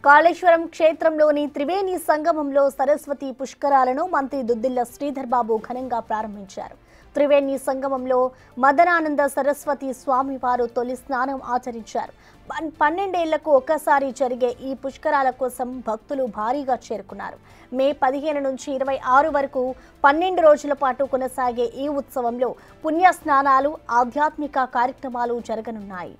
కాళేశ్వరం క్షేత్రంలోని త్రివేణి సంగమంలో సరస్వతి పుష్కరాలను మంత్రి దుద్దిల్ల శ్రీధర్ బాబు ఘనంగా ప్రారంభించారు. త్రివేణి సంగమంలో మదనానంద సరస్వతి స్వామివారు తొలి స్నానం ఆచరించారు. 12 ఏళ్లకు ఒకసారి జరిగే ఈ పుష్కరాల కోసం భక్తులు భారీగా చేరుకున్నారు. మే 15 నుంచి 26 వరకు 12 రోజుల పాటు కొనసాగే ఈ ఉత్సవంలో పుణ్య స్నానాలు, ఆధ్యాత్మిక కార్యక్రమాలు జరగనున్నాయి.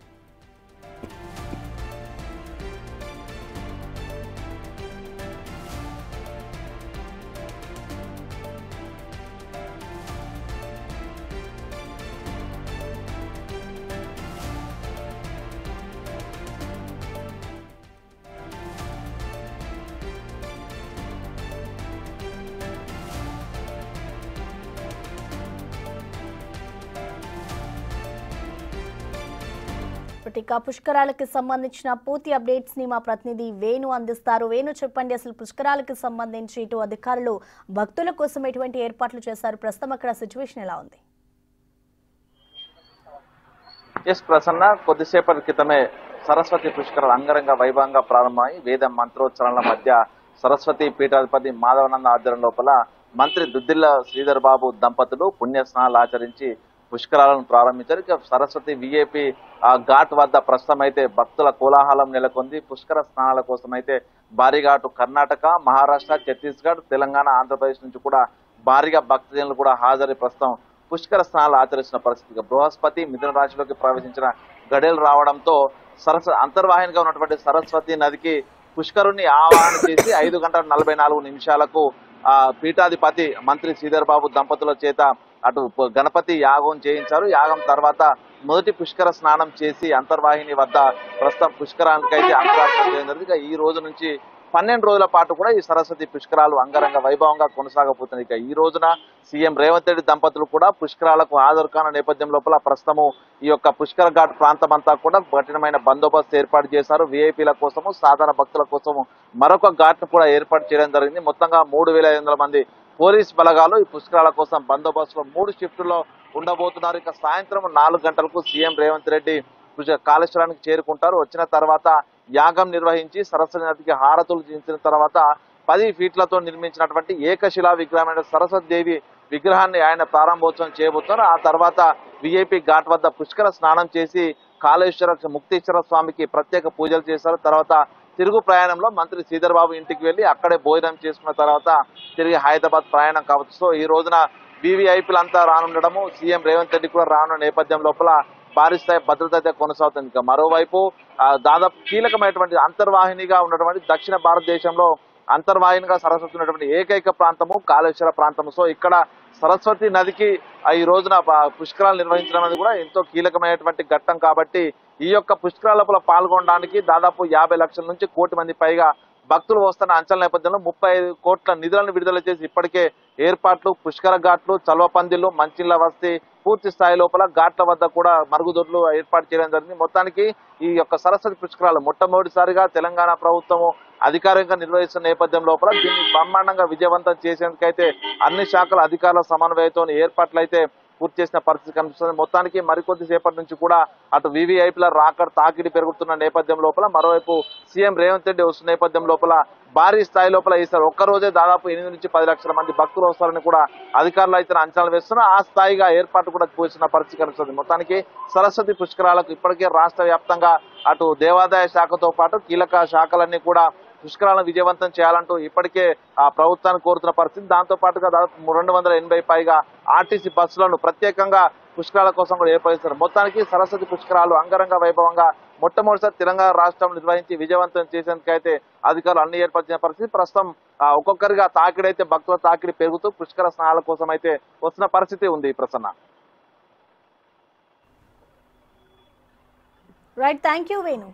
ఇక పుష్కరాలకు సంబంధించిన పూర్తి అప్డేట్స్ ని మా ప్రతినిధి వేణు అందిస్తారు. వేణు, చెప్పండి, అసలు పుష్కరాలకు సంబంధించి ఇటు అధికారులు భక్తుల కోసం ఎటువంటి ఏర్పాట్లు చేశారు? ప్రస్తుతం అక్కడ సిచ్యువేషన్ ఎలా ఉంది? ఎస్ ప్రసన్న, కొద్దిసేపటి క్రితమే సరస్వతి పుష్కరాలు అంగరంగ వైభవంగా ప్రారంభమై వేద మంత్రోచ్చరణల మధ్య సరస్వతి పీఠాధిపతి మాధవనంద ఆధ్వర్యం లోపల మంత్రి దుద్దిల్ల శ్రీధర్ బాబు దంపతులు పుణ్య స్నానాలు ఆచరించి పుష్కరాలను ప్రారంభించారు. ఇక సరస్వతి విఐపి ఘాట్ వద్ద ప్రస్తుతం అయితే భక్తుల కోలాహలం నెలకొంది. పుష్కర స్నానాల కోసం అయితే భారీగా అటు కర్ణాటక, మహారాష్ట్ర, ఛత్తీస్గఢ్, తెలంగాణ, ఆంధ్రప్రదేశ్ నుంచి కూడా భారీగా భక్తజనులు కూడా హాజరై ప్రస్తుతం పుష్కర స్నానాలు ఆచరిస్తున్న పరిస్థితి. బృహస్పతి మిథున రాశిలోకి ప్రవేశించిన గడియలు రావడంతో అంతర్వాహినిగా ఉన్నటువంటి సరస్వతి నదికి పుష్కరుణ్ణి ఆవాహన చేసి 5 గంటల 44 నిమిషాలకు పీఠాధిపతి మంత్రి శ్రీధర్ బాబు దంపతుల చేత అటు గణపతి యాగం చేయించారు. యాగం తర్వాత మొదటి పుష్కర స్నానం చేసి అంతర్వాహిని వద్ద ప్రస్తుతం పుష్కరానికైతే అంతరాక్షం జరిగింది. ఈ రోజు నుంచి 12 రోజుల పాటు కూడా ఈ సరస్వతి పుష్కరాలు అంగరంగ వైభవంగా కొనసాగబోతున్నాయి. ఇక ఈ రోజున సీఎం రేవంత్ రెడ్డి దంపతులు కూడా పుష్కరాలకు హాజరు కాని నేపథ్యం లోపల ప్రస్తుతము ఈ యొక్క పుష్కర ఘాట్ ప్రాంతం అంతా కూడా కఠినమైన బందోబస్తు ఏర్పాటు చేశారు. విఐపీల కోసము, సాధారణ భక్తుల కోసము మరొక ఘాట్ ను కూడా ఏర్పాటు చేయడం జరిగింది. మొత్తంగా 3500 మంది పోలీస్ బలగాలు ఈ పుష్కరాల కోసం బందోబస్తులో 3 షిఫ్టుల్లో ఉండబోతున్నారు. ఇక సాయంత్రం 4 గంటలకు సీఎం రేవంత్ రెడ్డి కాళేశ్వరానికి చేరుకుంటారు. వచ్చిన తర్వాత యాగం నిర్వహించి సరస్వతి నదికి హారతులు చేసిన తర్వాత 10 ఫీట్లతో నిర్మించినటువంటి ఏకశిలా విగ్రహమైన సరస్వతి దేవి విగ్రహాన్ని ఆయన ప్రారంభోత్సవం చేయబోతున్నారు. ఆ తర్వాత విఐపి ఘాట్ వద్ద పుష్కర స్నానం చేసి కాళేశ్వర ముక్తేశ్వర స్వామికి ప్రత్యేక పూజలు చేశారు. తర్వాత తిరుగు ప్రయాణంలో మంత్రి శ్రీధర్ బాబు ఇంటికి వెళ్లి అక్కడే భోజనం చేసుకున్న తర్వాత తిరిగి హైదరాబాద్ ప్రయాణం కావచ్చు. సో ఈ రోజున వివిఐపీలంతా రానుండడము, సీఎం రేవంత్ రెడ్డి కూడా రానున్న నేపథ్యం లోపల భారీ స్థాయి భద్రత అయితే కొనసాగుతుంది. ఇంకా మరోవైపు దాదాపు కీలకమైనటువంటి అంతర్వాహినిగా ఉన్నటువంటి దక్షిణ భారతదేశంలో అంతర్వాహినిగా సరస్వతి ఉన్నటువంటి ఏకైక ప్రాంతము కాళేశ్వర ప్రాంతము. సో ఇక్కడ సరస్వతి నదికి ఈ రోజున పుష్కరాలు నిర్వహించడం అనేది కూడా ఎంతో కీలకమైనటువంటి ఘట్టం కాబట్టి ఈ యొక్క పుష్కరాల లోపల పాల్గొనడానికి దాదాపు 50 లక్షల నుంచి 1 కోటి మంది పైగా భక్తులు వస్తున్న అంచనా నేపథ్యంలో 35 కోట్ల నిధులను విడుదల చేసి ఇప్పటికే ఏర్పాట్లు, పుష్కర ఘాట్లు, చల్వ పందిళ్లు, మంచిళ్ల వస్తీ పూర్తి స్థాయి లోపల ఘాట్ల వద్ద కూడా మరుగుదొడ్లు ఏర్పాటు చేయడం జరిగింది. మొత్తానికి ఈ యొక్క సరస్వతి పుష్కరాలు మొట్టమొదటిసారిగా తెలంగాణ ప్రభుత్వము అధికారికంగా నిర్వహిస్తున్న నేపథ్యం లోపల దీన్ని బ్రహ్మాండంగా విజయవంతం చేసేందుకైతే అన్ని శాఖల అధికారుల సమన్వయంతో ఏర్పాట్లు అయితే పూర్తి చేసిన పరిస్థితి కనిపిస్తుంది. మొత్తానికి మరికొద్ది సేపటి నుంచి కూడా అటు వివిఐపీల రాకడ తాకిడి పెరుగుతున్న నేపథ్యం లోపల మరోవైపు సీఎం రేవంత్ రెడ్డి వస్తున్న నేపథ్యం లోపల భారీ స్థాయి లోపల ఈసారి ఒక్కరోజే దాదాపు 8 నుంచి 10 లక్షల మంది భక్తులు వస్తారని కూడా అధికారులు అయితే అంచనాలు వేస్తున్నారు. ఆ స్థాయిగా ఏర్పాటు కూడా చేసిన పరిస్థితి కనిపిస్తుంది. మొత్తానికి సరస్వతి పుష్కరాలకు ఇప్పటికే రాష్ట్ర వ్యాప్తంగా అటు దేవాదాయ శాఖతో పాటు కీలక శాఖలన్నీ కూడా పుష్కరాలను విజయవంతం చేయాలంటూ ఇప్పటికే ప్రభుత్వాన్ని కోరుతున్న పరిస్థితి. దాంతో పాటుగా దాదాపు 280 పైగా ఆర్టీసీ బస్సులను ప్రత్యేకంగా పుష్కరాల కోసం కూడా ఏర్పరుస్తారు. మొత్తానికి సరస్వతి పుష్కరాలు అంగరంగ వైభవంగా మొట్టమొదటిసారి తెలంగాణ రాష్ట్రం నిర్వహించి విజయవంతం చేసేందుకైతే అధికారులు అన్ని ఏర్పరిచిన పరిస్థితి. ప్రస్తుతం ఒక్కొక్కరిగా తాకిడైతే భక్తుల తాకిడి పెరుగుతూ పుష్కర స్నానాల కోసం అయితే వస్తున్న పరిస్థితి ఉంది. Prasanna. Right, thank you Venu.